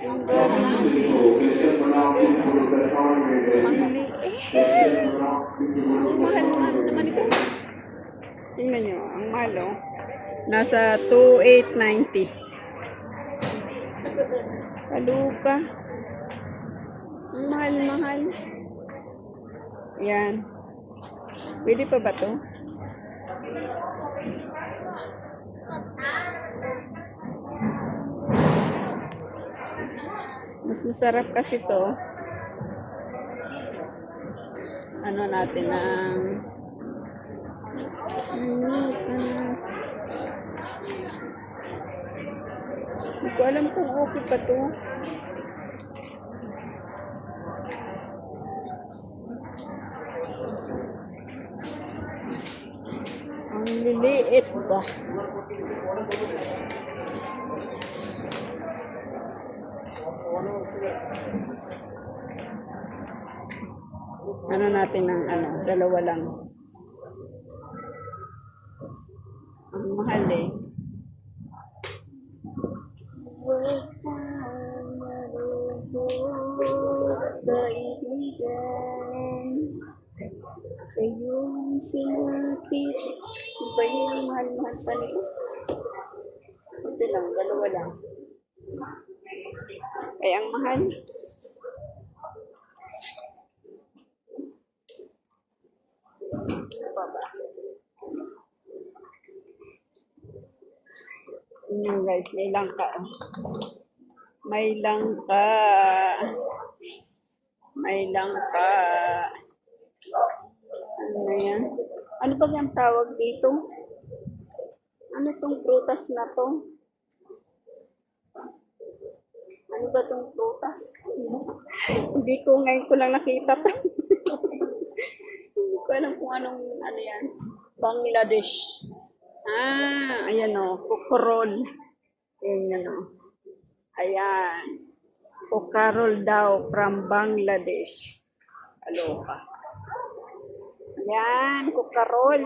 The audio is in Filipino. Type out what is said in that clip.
Ang gabi mali. Mali. Ang mahal naman ito. Tingnan nyo, ang mahal oh. Nasa 2,890. Kaluka. Ang mahal-mahal. Yan. Pwede pa ba to? Mas masarap kasi to. Ano natin ang hindi ko alam kung okay pa to. Ang liliit ba? Ano natin ng ano, dalawa lang. Ang mahal eh. Sa iyong sinapit, iba yung mahal-mahal pa nito. Ito lang, dalawa lang. Ay, ang mahal. Ano ba? Yun guys, may langka. May langka. May langka. Ano na yan? Ano ba yung tawag dito? Ano tong prutas na to? Ano ba tong prutas? Hindi ko, ngayon ko lang nakita to. Hindi ko alam kung anong, ano yan. Bangladesh. Ah, ayan o. Kukurol. Ayan o. Ayan. Kukarol daw from Bangladesh. Aloha. Ayan, kukarol.